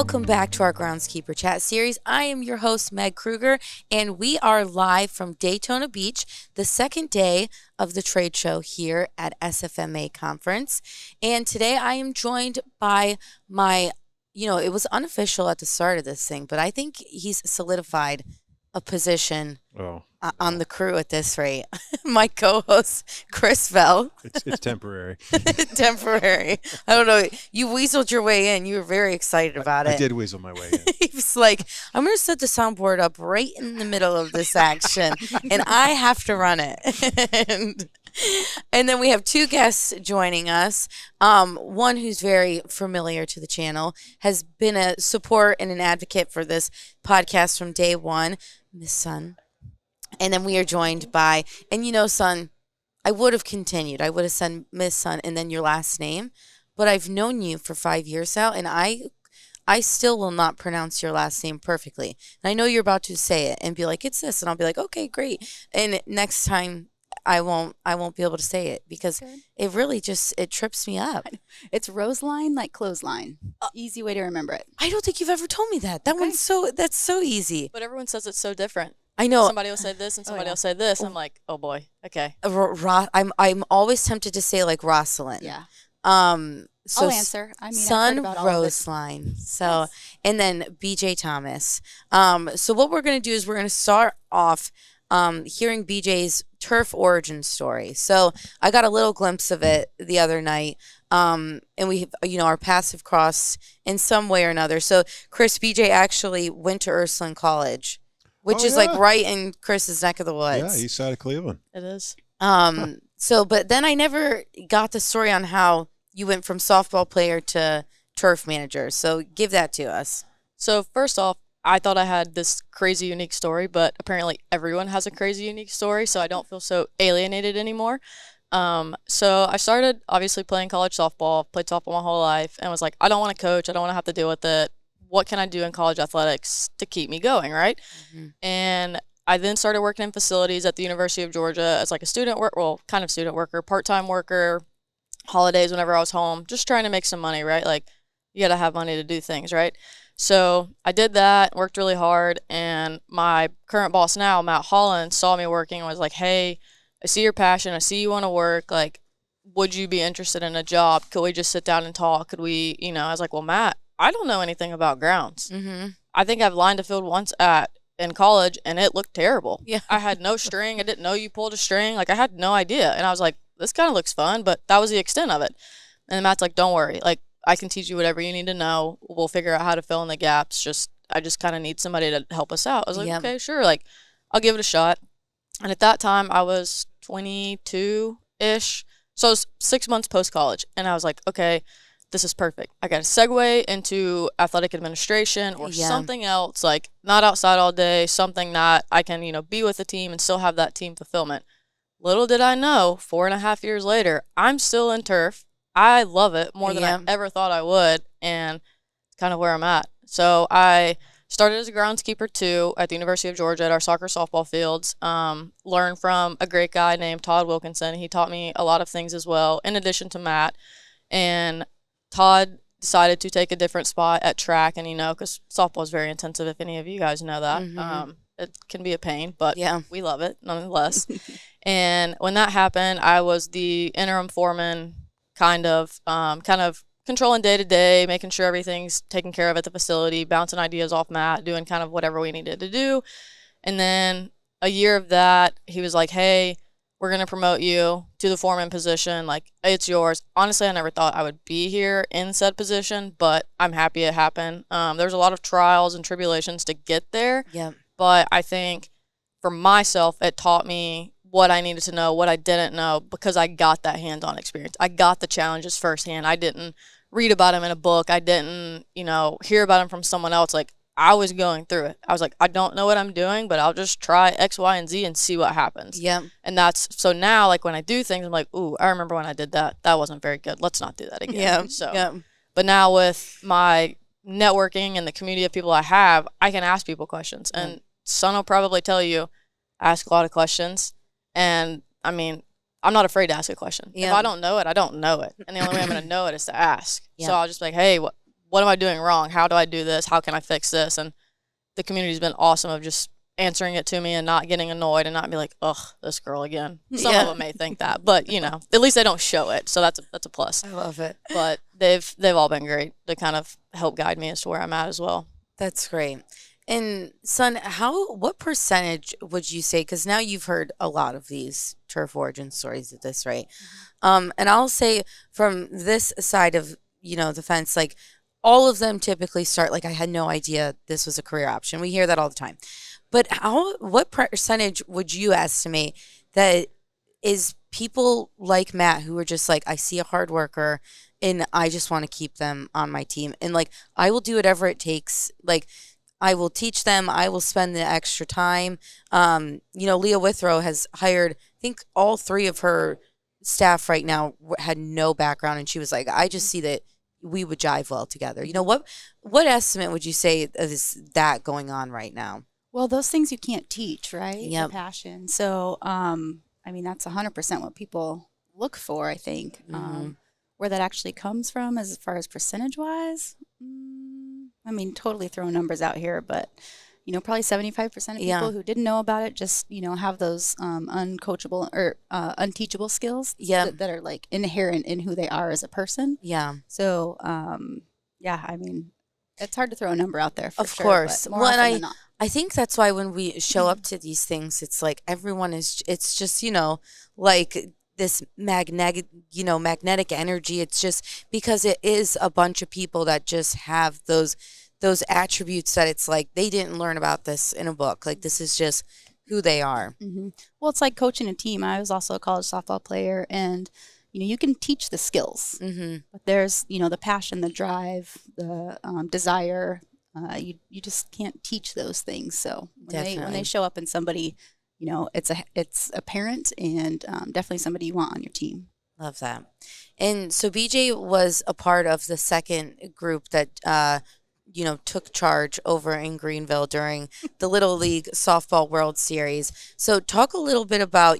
Welcome back to our Groundskeeper chat series. I am your host, Meg Kruger, and we are live from Daytona Beach, the second day of the trade show here at SFMA Conference. And today I am joined by my, it was unofficial at the start of this thing, but I think he's solidified a position on the crew at this rate. My co-host, Chris Bell. It's temporary. Temporary. I don't know. You weaseled your way in. You were very excited about it. I did weasel my way in. He was like, I'm going to set the soundboard up right in the middle of this action, and I have to run it. And then we have two guests joining us. One who's very familiar to the channel, has been a support and an advocate for this podcast from day one, Miss Sun. And then we are joined by, Sun, I would have continued. I would have said Miss Sun and then your last name. But I've known you for 5 years now, and I still will not pronounce your last name perfectly. And I know you're about to say it and be like, it's this. And I'll be like, okay, great. And next time, I won't be able to say it because it really it trips me up. It's Roesslein, like clothesline. Easy way to remember it. I don't think you've ever told me that. That's so easy. But everyone says it's so different. I know. Somebody will say this and somebody will say this. I'm like, oh boy, okay. I'm always tempted to say like Roesslein. Yeah. So I'll answer. Sun Roesslein. So, and then BJ Thomas. So what we're going to do is we're going to start off hearing BJ's turf origin story. So I got a little glimpse of it the other night. And we, our paths have crossed in some way or another. So Chris, BJ actually went to Roesslein College, which is like right in Chris's neck of the woods. Yeah, east side of Cleveland. It is. So, but then I never got the story on how you went from softball player to turf manager. So give that to us. So first off, I thought I had this crazy unique story, but apparently everyone has a crazy unique story, so I don't feel so alienated anymore. So I started obviously playing college softball, played softball my whole life, and was like, I don't want to coach, I don't want to have to deal with it. What can I do in college athletics to keep me going, right? Mm-hmm. And I then started working in facilities at the University of Georgia as like a student worker, part-time worker, holidays whenever I was home, just trying to make some money, right? Like, you got to have money to do things, right? So I did that, worked really hard, and my current boss now, Matt Holland, saw me working and was like, hey, I see your passion. I see you want to work. Like, would you be interested in a job? Could we just sit down and talk? Could we, I was like, well, Matt, I don't know anything about grounds. Mm-hmm. I think I've lined a field once in college, and it looked terrible. Yeah. I had no string. I didn't know you pulled a string. Like, I had no idea. And I was like, this kind of looks fun, but that was the extent of it. And Matt's like, don't worry. Like, I can teach you whatever you need to know. We'll figure out how to fill in the gaps. I just kind of need somebody to help us out. I was like, okay, sure. Like, I'll give it a shot. And at that time, I was 22-ish. So I was 6 months post-college. And I was like, okay, this is perfect. I got to segue into athletic administration or something else, like not outside all day, something that I can, be with the team and still have that team fulfillment. Little did I know, 4.5 years later, I'm still in turf. I love it more than I ever thought I would, and it's kind of where I'm at. So I started as a groundskeeper too at the University of Georgia at our softball fields. Learned from a great guy named Todd Wilkinson. He taught me a lot of things as well, in addition to Matt. And Todd decided to take a different spot at track, and because softball is very intensive, if any of you guys know that. Mm-hmm. It can be a pain, but we love it nonetheless. And when that happened, I was the interim foreman, kind of controlling day-to-day, making sure everything's taken care of at the facility, bouncing ideas off Matt, doing kind of whatever we needed to do. And then a year of that, he was like, hey, we're going to promote you to the foreman position. Like, it's yours. Honestly, I never thought I would be here in said position, but I'm happy it happened. There's a lot of trials and tribulations to get there. Yeah. But I think for myself, it taught me what I needed to know, what I didn't know, because I got that hands-on experience. I got the challenges firsthand. I didn't read about them in a book. I didn't, hear about them from someone else. Like, I was going through it. I was like, I don't know what I'm doing, but I'll just try X, Y, and Z and see what happens. Yeah. And so now, like, when I do things, I'm like, ooh, I remember when I did that. That wasn't very good. Let's not do that again. But now with my networking and the community of people I have, I can ask people questions. And Son will probably tell you, ask a lot of questions. And I mean, I'm not afraid to ask a question. If I don't know it, I don't know it. And the only way I'm going to know it is to ask. So I'll just be like, hey, what am I doing wrong? How do I do this? How can I fix this? And the community's been awesome of just answering it to me and not getting annoyed and not be like, ugh, this girl again. Some of them may think that, but at least they don't show it. So that's a plus. I love it. But they've all been great to kind of help guide me as to where I'm at as well. That's great. And son, what percentage would you say, because now you've heard a lot of these turf origin stories at this rate. And I'll say from this side of, the fence, like all of them typically start like, I had no idea this was a career option. We hear that all the time. But what percentage would you estimate that is people like Matt who are just like, I see a hard worker and I just want to keep them on my team. And like, I will do whatever it takes. Like, I will teach them. I will spend the extra time. Leah Withrow has hired, I think all 3 of her staff right now had no background. And she was like, I just see that we would jive well together. What estimate would you say is that going on right now? Well, those things you can't teach, right? Yep. The passion. So, that's 100% what people look for, I think. Where that actually comes from as far as percentage-wise, totally throwing numbers out here, but, probably 75% of people who didn't know about it just, have those uncoachable or unteachable skills that are, like, inherent in who they are as a person. Yeah. So, it's hard to throw a number out there, for of sure. course. But more often than not. I think that's why when we show up to these things, it's like everyone it's just, like this magnetic energy. It's just because it is a bunch of people that just have those attributes that it's like they didn't learn about this in a book. Like this is just who they are. Mm-hmm. Well, it's like coaching a team. I was also a college softball player, and you can teach the skills, but there's the passion, the drive, the desire. You just can't teach those things. So when they show up in somebody, it's apparent and definitely somebody you want on your team. Love that. And so BJ was a part of the second group that took charge over in Greenville during the Little League Softball World Series. So talk a little bit about,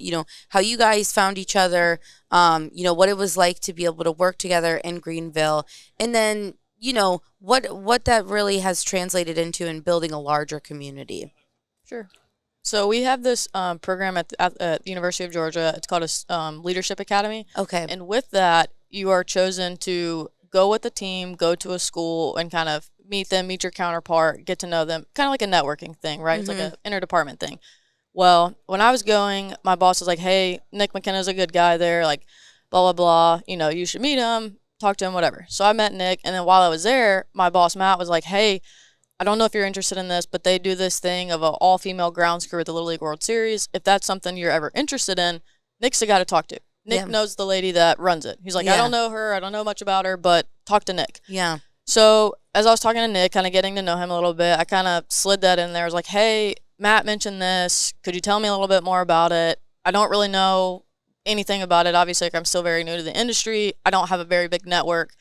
how you guys found each other, what it was like to be able to work together in Greenville, and then, what that really has translated into in building a larger community. Sure. So we have this program at the University of Georgia. It's called a Leadership Academy. Okay. And with that, you are chosen to go with the team, go to a school, and kind of meet them, meet your counterpart, get to know them, kind of like a networking thing, right? It's like an interdepartment thing. Well, when I was going, my boss was like, hey, Nick McKenna's a good guy there, like, blah, blah, blah, you should meet him, talk to him, whatever. So I met Nick, and then while I was there, my boss, Matt, was like, hey, I don't know if you're interested in this, but they do this thing of an all-female groundskeeper at the Little League World Series. If that's something you're ever interested in, Nick's the guy to talk to. Nick knows the lady that runs it. He's like, I don't know her, I don't know much about her, but talk to Nick. Yeah. So as I was talking to Nick, kind of getting to know him a little bit, I kind of slid that in there. I was like, hey, Matt mentioned this. Could you tell me a little bit more about it? I don't really know anything about it. Obviously, like, I'm still very new to the industry. I don't have a very big network.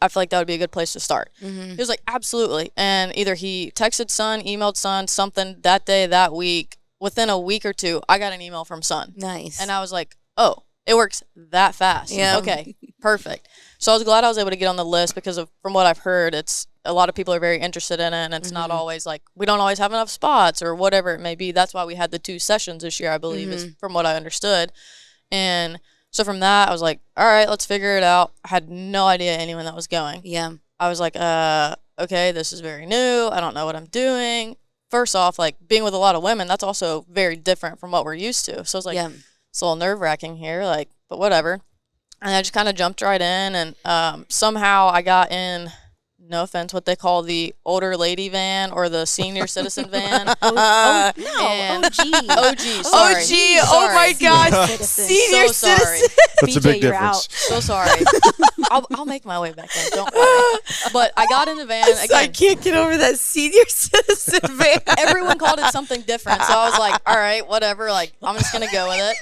I feel like that would be a good place to start. He was like, absolutely. And either he texted Son, emailed Son, something that day, that week. Within a week or two, I got an email from Son. Nice. And I was like, oh, it works that fast. Yeah. Okay, perfect. So I was glad I was able to get on the list because from what I've heard, it's a lot of people are very interested in it, and it's not always like we don't always have enough spots or whatever it may be. That's why we had the 2 sessions this year, I believe, is from what I understood. And so from that, I was like, all right, let's figure it out. I had no idea anyone that was going. Yeah. I was like, okay, this is very new. I don't know what I'm doing. First off, like being with a lot of women, that's also very different from what we're used to. So it's like, it's a little nerve-wracking here, like, but whatever. And I just kind of jumped right in, and somehow I got in, no offense, what they call the older lady van or the senior citizen van. OG. OG, sorry. OG, oh my God. Senior So sorry. citizen. That's a BJ, big you're difference. So sorry. I'll make my way back in. Don't worry. But I got in the van. I Again, can't get over that senior citizen van. everyone called it something different. So I was like, all right, whatever. Like, I'm just going to go with it.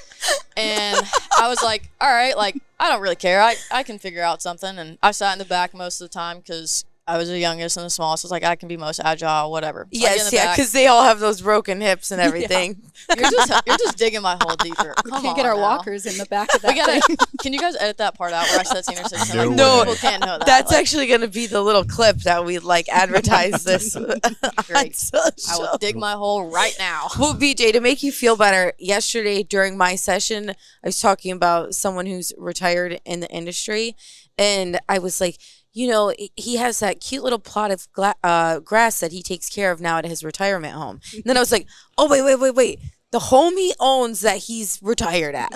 And I was like, all right, like, I don't really care. I can figure out something. And I sat in the back most of the time because I was the youngest and the smallest. I was like, I can be most agile, whatever. So I get in Yes, the yeah, back. because they all have those broken hips and everything. You're just digging my hole deeper. Come Can't on get our now. walkers in the back of that We gotta. thing. Can you guys edit that part out where I said senior citizen? No Like, way. people can't know that. That's Like, actually going to be the little clip that we like advertise this. on Great. I social. will dig my hole right now. Well, BJ, to make you feel better, yesterday during my session, I was talking about someone who's retired in the industry, and I was like, you know, he has that cute little plot of grass that he takes care of now at his retirement home. And then I was like, oh, wait. The home he owns that he's retired at.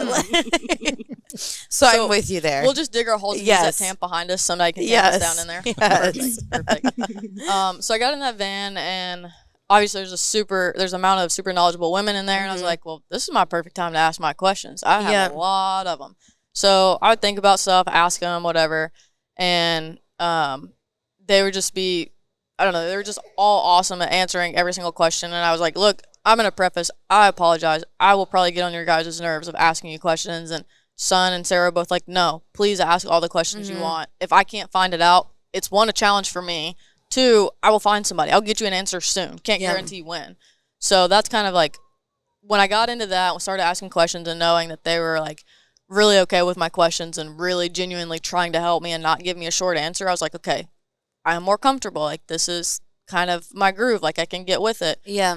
So I'm with you there. We'll just dig our holes and use that tamp behind us. Somebody can tamp us down in there. Yes. Perfect. So I got in that van, and obviously there's an amount of super knowledgeable women in there, and I was like, well, this is my perfect time to ask my questions. I have a lot of them. So I would think about stuff, ask them, whatever, and they would just be, I don't know, they were just all awesome at answering every single question. And I was like, look, I'm going to preface, I apologize. I will probably get on your guys' nerves of asking you questions. And Son and Sarah both like, no, please ask all the questions you want. If I can't find it out, it's one, a challenge for me. Two, I will find somebody. I'll get you an answer soon. Can't guarantee when. So that's kind of like, when I got into that and started asking questions and knowing that they were like really okay with my questions and really genuinely trying to help me and not give me a short answer, I was like, okay, I'm more comfortable. Like, this is kind of my groove. Like, I can get with it. Yeah.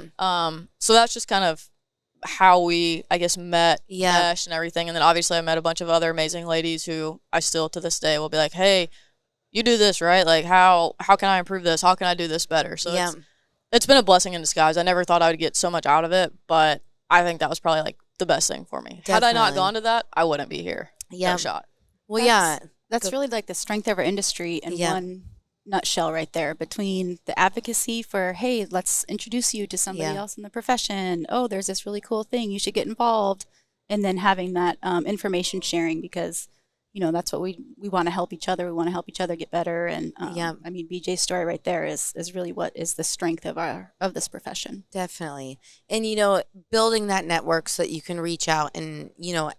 So that's just kind of how we, I guess, met, meshed and everything. And then obviously I met a bunch of other amazing ladies who I still to this day will be like, hey, you do this, right? Like, how can I improve this? How can I do this better? So it's been a blessing in disguise. I never thought I would get so much out of it, but I think that was probably like the best thing for me. Definitely. Had I not gone to that, I wouldn't be here. No shot. Well, That's really like the strength of our industry in one nutshell right there, between the advocacy for, hey, let's introduce you to somebody else in the profession. Oh, there's this really cool thing. You should get involved. And then having that information sharing, because, you know, that's what we want to help each other. We want to help each other get better. And I mean, BJ's story right there is really what is the strength of this profession. Definitely. And, you know, building that network so that you can reach out and, you know,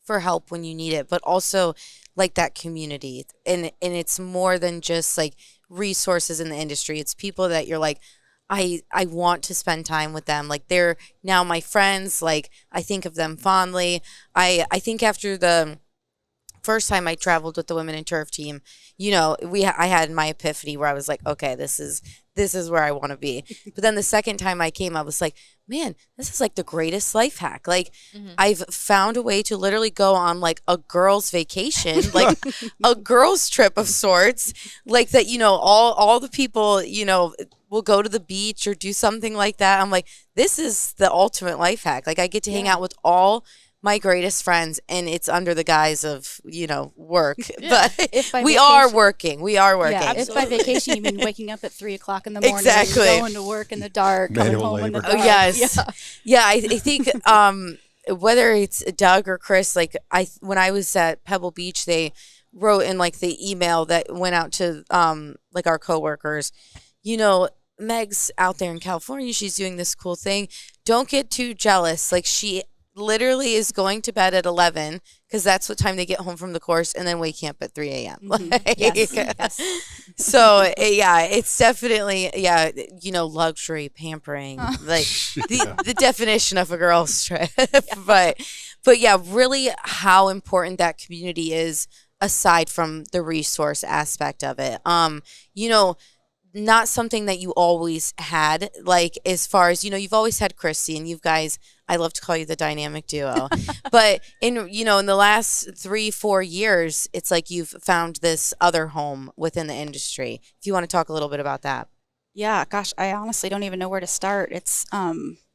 for help when you need it, but also like that community. And it's more than just like resources in the industry. It's people that you're like, I want to spend time with them. Like, they're now my friends. Like, I think of them fondly. I think after the first time I traveled with the women in turf team, you know, I had my epiphany where I was like, okay, this is where I want to be. But then the second time I came, I was like, man, this is like the greatest life hack. Like, I've found a way to literally go on like a girl's vacation, like a girl's trip of sorts, like that, you know, all the people, you know, will go to the beach or do something like that. I'm like, this is the ultimate life hack. Like, I get to hang out with all my greatest friends, and it's under the guise of, you know, work. But we are working. Yeah, if by vacation you mean waking up at 3:00 in the morning, going to work in the dark, coming home in the dark. Oh, yes. I think whether it's Doug or Chris, like when I was at Pebble Beach, they wrote in like the email that went out to like our coworkers, you know, Meg's out there in California. She's doing this cool thing. Don't get too jealous. Like, she literally is going to bed at 11 because that's what time they get home from the course, and then waking up at 3 a.m. Yes. So it's definitely you know, luxury, pampering, like the definition of a girl's trip. But really how important that community is aside from the resource aspect of it. You know, not something that you always had, like, as far as, you know, you've always had Christy, and you guys, I love to call you the dynamic duo. But in the last 3-4 years, it's like you've found this other home within the industry. If you want to talk a little bit about that. Yeah, gosh, I honestly don't even know where to start. It's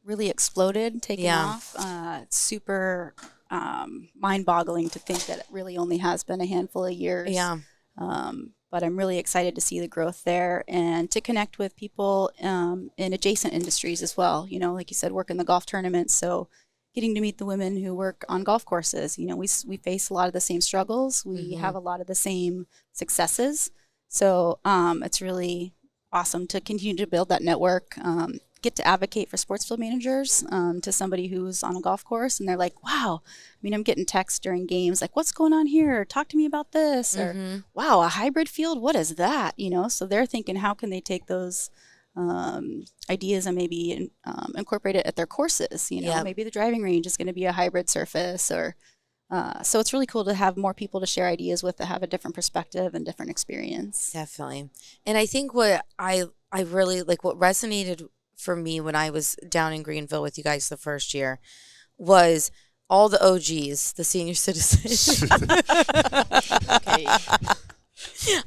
really exploded, taken off. It's super mind-boggling to think that it really only has been a handful of years. Yeah. But I'm really excited to see the growth there and to connect with people in adjacent industries as well. You know, like you said, work in the golf tournaments. So getting to meet the women who work on golf courses, you know, we face a lot of the same struggles. We have a lot of the same successes. So it's really awesome to continue to build that network. get to advocate for sports field managers to somebody who's on a golf course, and they're like, wow, I mean, I'm getting texts during games like, what's going on here? Talk to me about this. Or, wow, a hybrid field, what is that? So they're thinking, how can they take those ideas and maybe incorporate it at their courses? Maybe the driving range is going to be a hybrid surface, or so it's really cool to have more people to share ideas with that have a different perspective and different experience. Definitely. And I think what I really like, what resonated for me when I was down in Greenville with you guys the first year, was all the OGs, the senior citizens. Okay.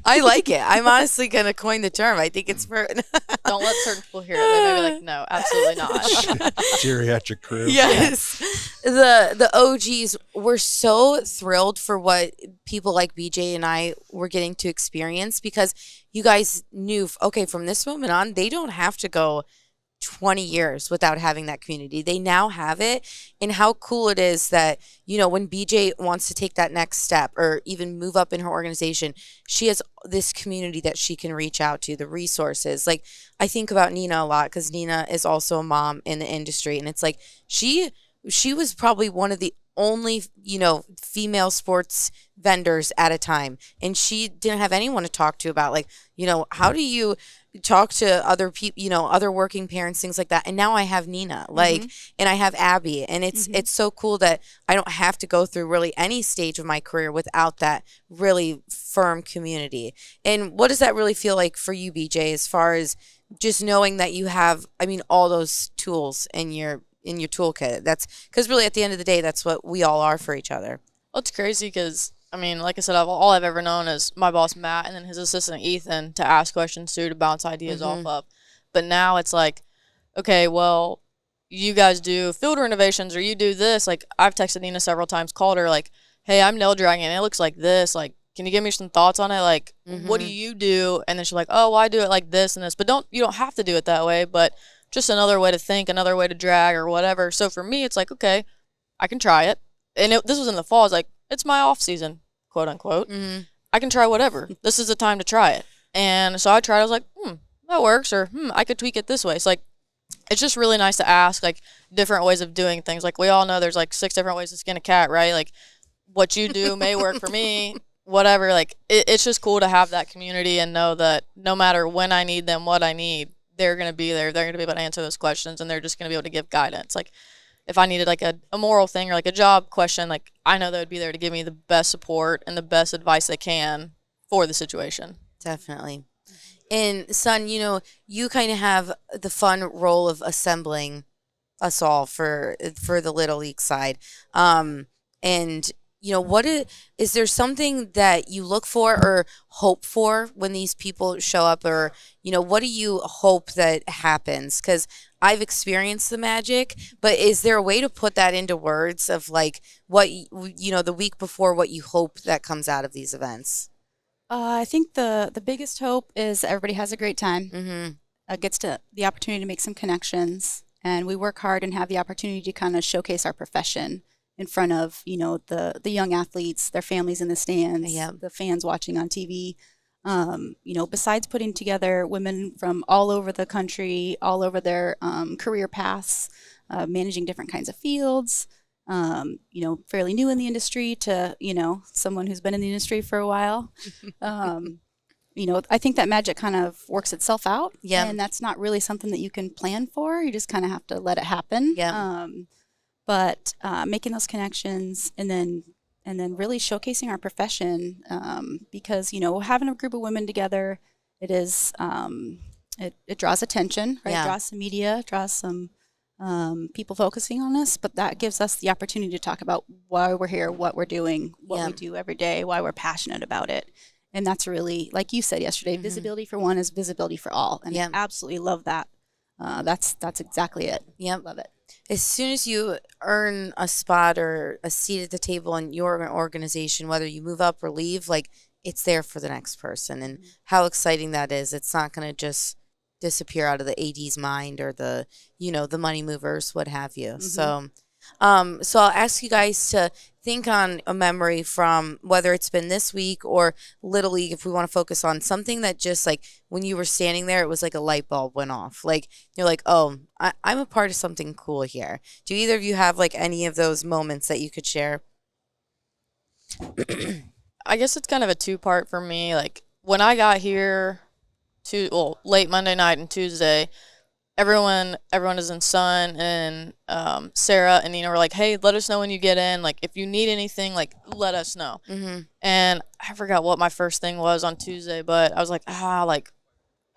I like it. I'm honestly going to coin the term. I think it's for... Don't let certain people hear it. They may be like, no, absolutely not. Geriatric crew. Yes. The OGs were so thrilled for what people like BJ and I were getting to experience, because you guys knew, okay, from this moment on, they don't have to go 20 years without having that community. They now have it. And how cool it is that, when BJ wants to take that next step or even move up in her organization, she has this community that she can reach out to, the resources. Like, I think about Nina a lot, because Nina is also a mom in the industry. And it's like, she was probably one of the only, female sports vendors at a time. And she didn't have anyone to talk to about, like, how do you talk to other people, other working parents, things like that. And now I have Nina, like, and I have Abby, and it's so cool that I don't have to go through really any stage of my career without that really firm community. And what does that really feel like for you, BJ, as far as just knowing that you have, all those tools in your toolkit? That's because really at the end of the day, that's what we all are for each other. Well, it's crazy because, like I said, all I've ever known is my boss, Matt, and then his assistant, Ethan, to ask questions to bounce ideas off of. But now it's like, okay, well, you guys do field renovations or you do this. Like, I've texted Nina several times, called her, like, hey, I'm nail dragging, it looks like this. Like, can you give me some thoughts on it? Like, what do you do? And then she's like, oh, well, I do it like this and this. But you don't have to do it that way, but just another way to think, another way to drag or whatever. So for me, it's like, okay, I can try it. And this was in the fall. I was like, it's my off season, quote unquote. I can try whatever. This is the time to try it. And so I tried. I was like, that works. Or, I could tweak it this way. It's like, it's just really nice to ask, like, different ways of doing things. Like, we all know there's, like, 6 different ways to skin a cat, right? Like, what you do may work for me, whatever. Like, it's just cool to have that community and know that no matter when I need them, what I need, they're going to be there. They're going to be able to answer those questions, and they're just going to be able to give guidance. Like, if I needed, like, a moral thing or, like, a job question, like, I know they would be there to give me the best support and the best advice they can for the situation. Definitely. And, son, you kind of have the fun role of assembling us all for the Little League side. And what is there something that you look for or hope for when these people show up, or, what do you hope that happens? Because I've experienced the magic, but is there a way to put that into words of, like, what, the week before, what you hope that comes out of these events? I think the biggest hope is everybody has a great time, gets to the opportunity to make some connections, and we work hard and have the opportunity to kind of showcase our profession in front of, the young athletes, their families in the stands, the fans watching on TV. Besides putting together women from all over the country, all over their career paths, managing different kinds of fields, fairly new in the industry to, someone who's been in the industry for a while. I think that magic kind of works itself out. Yeah. And that's not really something that you can plan for. You just kind of have to let it happen. Yeah. But making those connections and then really showcasing our profession, because, having a group of women together, it is, it draws attention, right? Yeah. It draws some media, draws some people focusing on us, but that gives us the opportunity to talk about why we're here, what we're doing, what we do every day, why we're passionate about it. And that's really, like you said yesterday, visibility for one is visibility for all. And I absolutely love that. That's exactly it. Yeah, love it. As soon as you earn a spot or a seat at the table in your organization, whether you move up or leave, like, it's there for the next person. And how exciting that is. It's not going to just disappear out of the AD's mind or the, the money movers, what have you. So So I'll ask you guys to think on a memory from whether it's been this week or Little League, if we want to focus on something that just like when you were standing there, it was like a light bulb went off. Like you're like, oh, I'm a part of something cool here. Do either of you have like any of those moments that you could share? I guess it's kind of a two-part for me. Like when I got here late Monday night and Tuesday, everyone is in Sun and Sarah and Nina were like, hey, let us know when you get in. Like if you need anything, like let us know. Mm-hmm. And I forgot what my first thing was on Tuesday, but I was like, like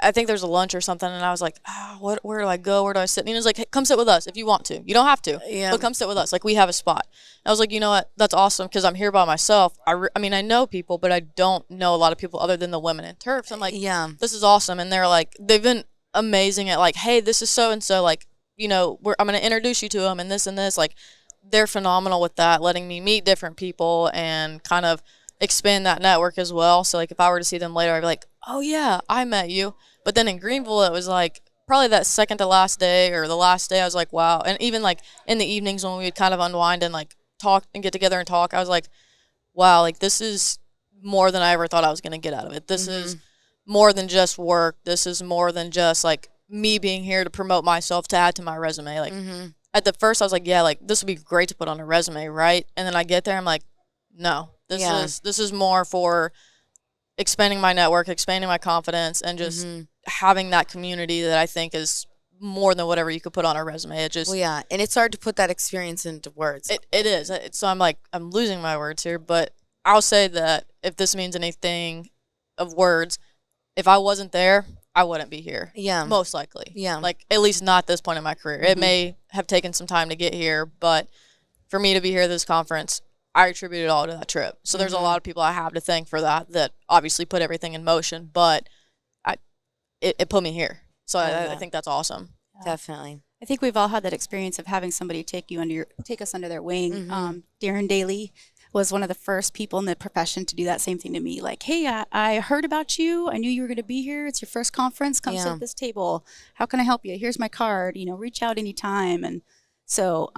I think there's a lunch or something, and I was like, where do I go? Where do I sit? Nina's like, hey, come sit with us if you want to. You don't have to, but come sit with us. Like, we have a spot. And I was like, you know what? That's awesome because I'm here by myself. I mean, I know people, but I don't know a lot of people other than the women in turf. So I'm like, this is awesome. And they're like, they've been amazing at like, hey, this is so-and-so. Like, you know, I'm going to introduce you to them and this and this. Like, they're phenomenal with that, letting me meet different people and kind of expand that network as well. So, like, if I were to see them later, I'd be like, oh, yeah, I met you. But then in Greenville, it was like probably that second to last day or the last day, I was like, wow. And even like in the evenings when we would kind of unwind and like talk and get together and talk, I was like, wow, like this is more than I ever thought I was going to get out of it. This is more than just work. This is more than just like me being here to promote myself, to add to my resume. Like at the first I was like, yeah, like this would be great to put on a resume, right? And then I get there, I'm like, no, this is more for expanding my network, expanding my confidence, and just having that community that I think is more than whatever you could put on a resume. It just and it's hard to put that experience into words. It is. So I'm like, I'm losing my words here, but I'll say that if this means anything of words, if I wasn't there, I wouldn't be here. Yeah. Most likely. Yeah. Like, at least not this point in my career. It may have taken some time to get here, but for me to be here at this conference, I attribute it all to that trip. So there's a lot of people I have to thank for that obviously put everything in motion, but it put me here. So I think that's awesome. Definitely. I think we've all had that experience of having somebody take us under their wing. Darren Daly was one of the first people in the profession to do that same thing to me. Like, hey, I heard about you. I knew you were going to be here. It's your first conference. Come sit at this table. How can I help you? Here's my card. You know, reach out anytime. And so,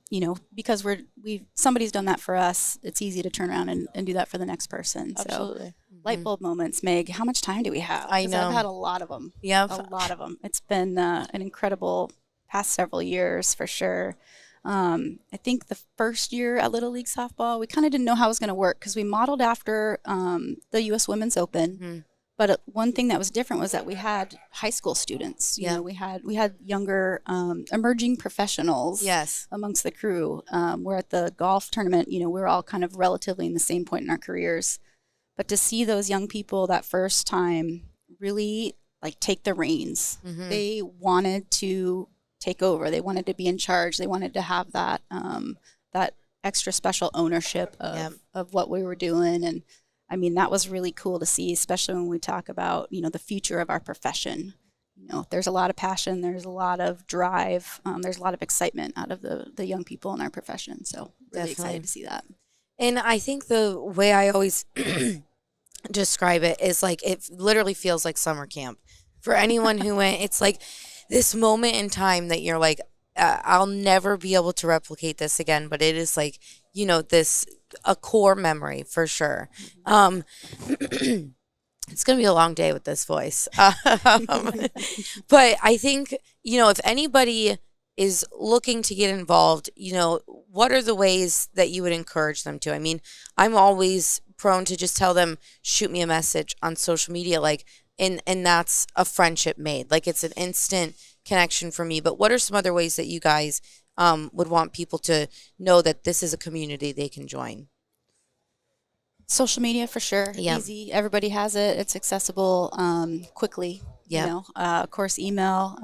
you know, because somebody's done that for us, it's easy to turn around and do that for the next person. Absolutely. So, light bulb moments, Meg. How much time do we have? I know. I've had a lot of them. Yeah, a lot of them. It's been an incredible past several years for sure. I think the first year at Little League Softball, we kind of didn't know how it was going to work because we modeled after the U.S. Women's Open. But one thing that was different was that we had high school students. You know, we had younger emerging professionals amongst the crew. We're at the golf tournament. You know, we're all kind of relatively in the same point in our careers. But to see those young people that first time really like take the reins, they wanted to take over. They wanted to be in charge. They wanted to have that that extra special ownership of what we were doing. And I mean, that was really cool to see, especially when we talk about, you know, the future of our profession. You know, there's a lot of passion, there's a lot of drive, there's a lot of excitement out of the young people in our profession. So really excited to see that. And I think the way I always describe it is like it literally feels like summer camp. For anyone who went, it's like this moment in time that you're like, I'll never be able to replicate this again, but it is like, you know, a core memory for sure. It's going to be a long day with this voice. But I think, you know, if anybody is looking to get involved, you know, what are the ways that you would encourage them to? I mean, I'm always prone to just tell them, shoot me a message on social media, like, and that's a friendship made. Like, it's an instant connection for me. But what are some other ways that you guys would want people to know that this is a community they can join? Social media for sure. Easy. Everybody has it. It's accessible quickly. You know, of course, email,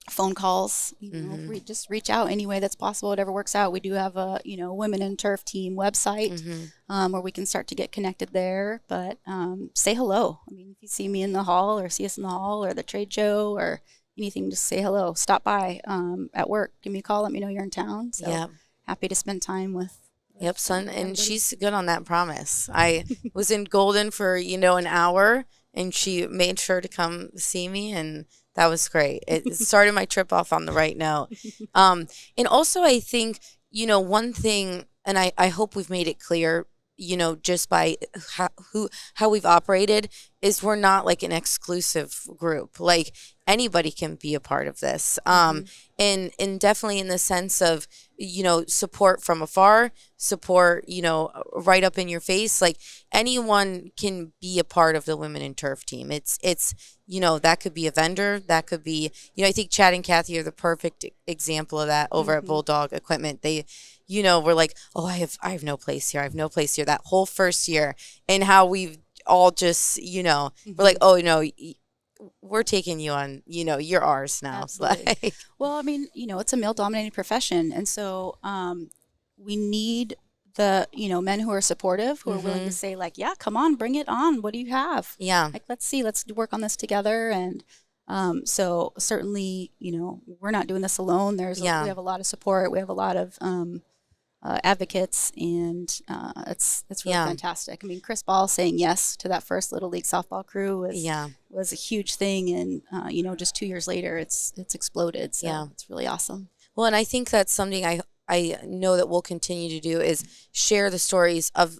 phone calls. You know, just reach out any way that's possible. Whatever works out. We do have a Women in Turf team website where we can start to get connected there. But say hello. I mean, if you see me in the hall or see us in the hall or the trade show or anything, just say hello. Stop by at work. Give me a call. Let me know you're in town. So happy to spend time with. Son, and she's good on that promise. I was in Golden for, an hour, and she made sure to come see me, and that was great. It started my trip off on the right note. And also I think, one thing, and I hope we've made it clear, just by how we've operated, is we're not like an exclusive group. Like anybody can be a part of this. And definitely in the sense of, support from afar, support, right up in your face. Like anyone can be a part of the Women in Turf team. It's that could be a vendor, that could be, I think Chad and Kathy are the perfect example of that over at Bulldog Equipment. They, we're like, oh, I have no place here. I have no place here. That whole first year, and how we've all just, we're like, oh, we're taking you on, you're ours now. Absolutely. Well, I mean, it's a male dominated profession. And so we need the, men who are supportive, who are willing to say like, yeah, come on, bring it on. What do you have? Yeah. Like, let's work on this together. And so certainly, we're not doing this alone. We have a lot of support. We have a lot of advocates, and it's really fantastic. I mean, Chris Ball saying yes to that first Little League softball crew was a huge thing, and just 2 years later, it's exploded. So it's really awesome. Well, and I think that's something I know that we'll continue to do, is share the stories of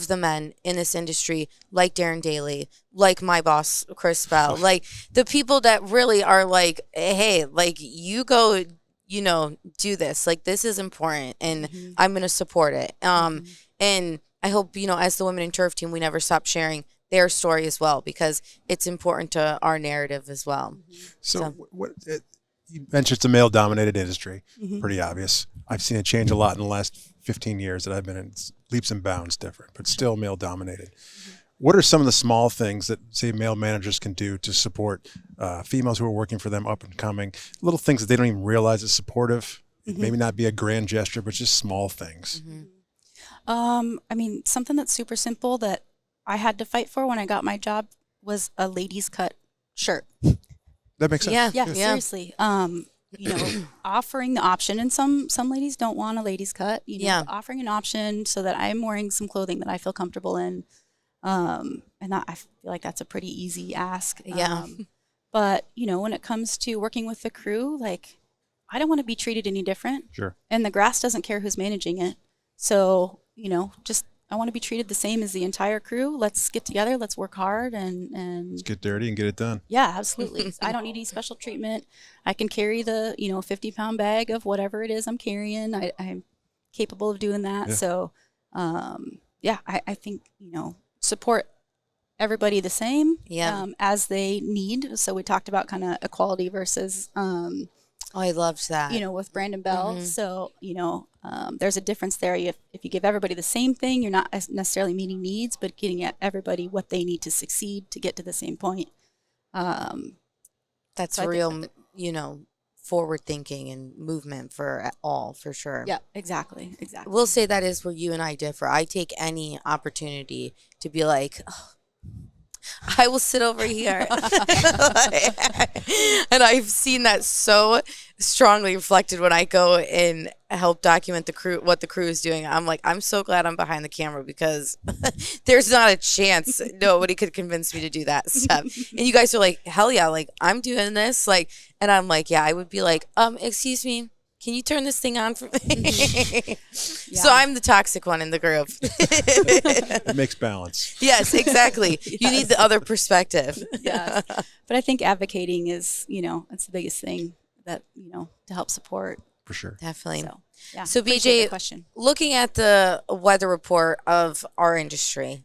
the men in this industry, like Darren Daly, like my boss Chris Bell, like the people that really are like, hey, like you go, do this, like this is important, and I'm going to support it. And I hope, as the Women in Turf team, we never stop sharing their story as well, because it's important to our narrative as well. So you mentioned it's a male-dominated industry, pretty obvious. I've seen it change a lot in the last 15 years that I've been in. It's leaps and bounds different, but still male-dominated. What are some of the small things that, say, male managers can do to support females who are working for them up and coming? Little things that they don't even realize is supportive. Maybe not be a grand gesture, but just small things. I mean, something that's super simple that I had to fight for when I got my job was a ladies' cut shirt. That makes sense. Yeah, seriously. Offering the option, and some ladies don't want a ladies' cut. Offering an option so that I'm wearing some clothing that I feel comfortable in. And I feel like that's a pretty easy ask. But, when it comes to working with the crew, like, I don't want to be treated any different. Sure. And the grass doesn't care who's managing it. So, I want to be treated the same as the entire crew. Let's get together. Let's work hard and let's get dirty and get it done. Yeah, absolutely. I don't need any special treatment. I can carry the, 50-pound bag of whatever it is I'm carrying. I'm capable of doing that. Yeah. So, I think, support everybody the same as they need. So we talked about kind of equality versus I loved that. With Brandon Bell. So, there's a difference there. If you give everybody the same thing, you're not necessarily meeting needs, but getting at everybody what they need to succeed to get to the same point. That's real, forward thinking and movement for all, for sure. Yeah, exactly. We'll say that is where you and I differ. I take any opportunity to be like, oh, I will sit over here. And I've seen that so strongly reflected when I go and help document the crew, what the crew is doing. I'm like, I'm so glad I'm behind the camera, because there's not a chance nobody could convince me to do that stuff. And you guys are like, hell yeah, like I'm doing this. Like, and I'm like, yeah, I would be like, excuse me, can you turn this thing on for me? So I'm the toxic one in the group. It makes balance. Yes, exactly. Yes. You need the other perspective. Yes. But I think advocating is, it's the biggest thing that, to help support. For sure. Definitely. So BJ, looking at the weather report of our industry,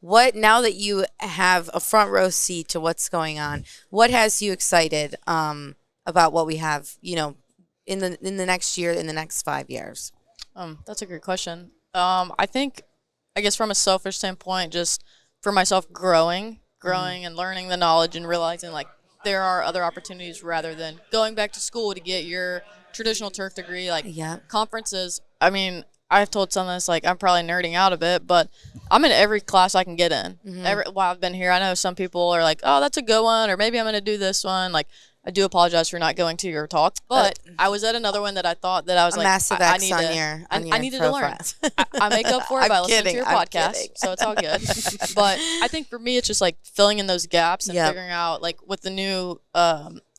what, now that you have a front row seat to what's going on, what has you excited about what we have, in the next year, in the next 5 years? That's a great question. I think, I guess from a selfish standpoint, just for myself, growing and learning the knowledge and realizing like there are other opportunities rather than going back to school to get your traditional turf degree. Like conferences, I mean, I've told some of this, like I'm probably nerding out a bit, but I'm in every class I can get in. While I've been here, I know some people are like, oh, that's a good one, or maybe I'm going to do this one. Like I do apologize for not going to your talk, but I was at another one that I thought that I was a like, massive I X need on to, your I needed to learn. profile. I make up for it I'm by listening to kidding, your I'm podcast, kidding. so it's all good. But I think for me, it's just like filling in those gaps and Yep. figuring out, like, with the new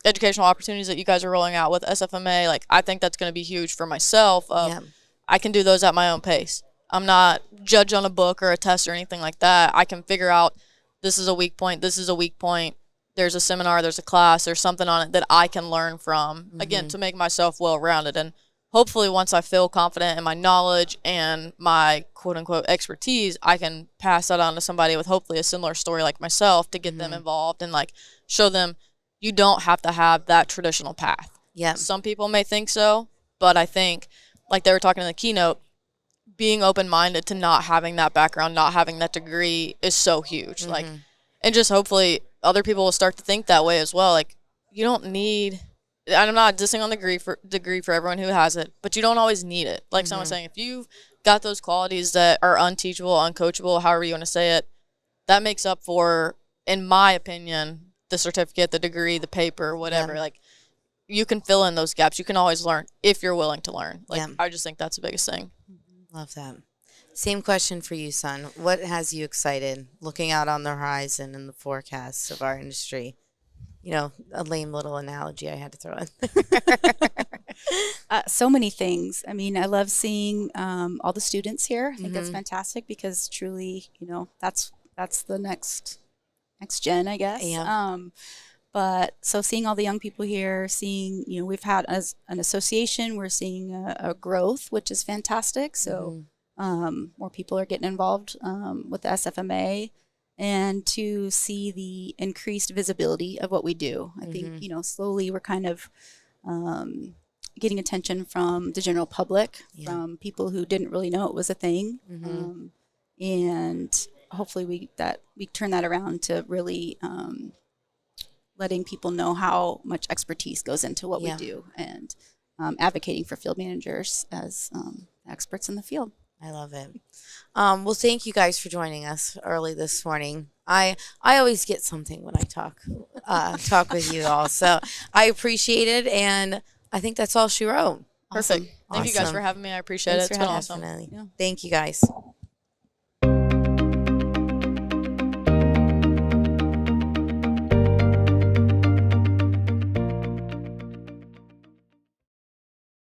educational opportunities that you guys are rolling out with SFMA, like, I think that's going to be huge for myself. Yep. I can do those at my own pace. I'm not judged on a book or a test or anything like that. I can figure out this is a weak point, this is a weak point. There's a seminar, there's a class, there's something on it that I can learn from, again, to make myself well-rounded. And hopefully once I feel confident in my knowledge and my quote-unquote expertise, I can pass that on to somebody with hopefully a similar story like myself to get them involved and, like, show them you don't have to have that traditional path. Yeah. Some people may think so, but I think, like they were talking in the keynote, being open-minded to not having that background, not having that degree is so huge. Like, and just hopefully other people will start to think that way as well. Like, you don't need, and I'm not dissing on the degree for everyone who has it, but you don't always need it. Like someone saying, if you've got those qualities that are unteachable, uncoachable, however you want to say it, that makes up for, in my opinion, the certificate, the degree, the paper, whatever. Yeah. Like, you can fill in those gaps. You can always learn if you're willing to learn. Like, Yeah. I just think that's the biggest thing. Love that. Same question for you, son. What has you excited looking out on the horizon and the forecasts of our industry? You know, a lame little analogy I had to throw in. So many things. I mean, I love seeing all the students here. I think that's fantastic because truly, you know, that's the next gen, I guess. Yeah. But so seeing all the young people here, seeing, you know, we've had as an association, we're seeing a growth, which is fantastic. So more people are getting involved with the SFMA, and to see the increased visibility of what we do. I think, you know, slowly we're kind of getting attention from the general public, from people who didn't really know it was a thing. And hopefully we turn that around to really letting people know how much expertise goes into what we do, and advocating for field managers as experts in the field. I love it. Well, thank you guys for joining us early this morning. I always get something when I talk with you all, so I appreciate it, and I think that's all she wrote. Perfect. Thank you guys Awesome. for having me. I appreciate Thanks it. It's for been having awesome. Definitely. Yeah. Thank you guys.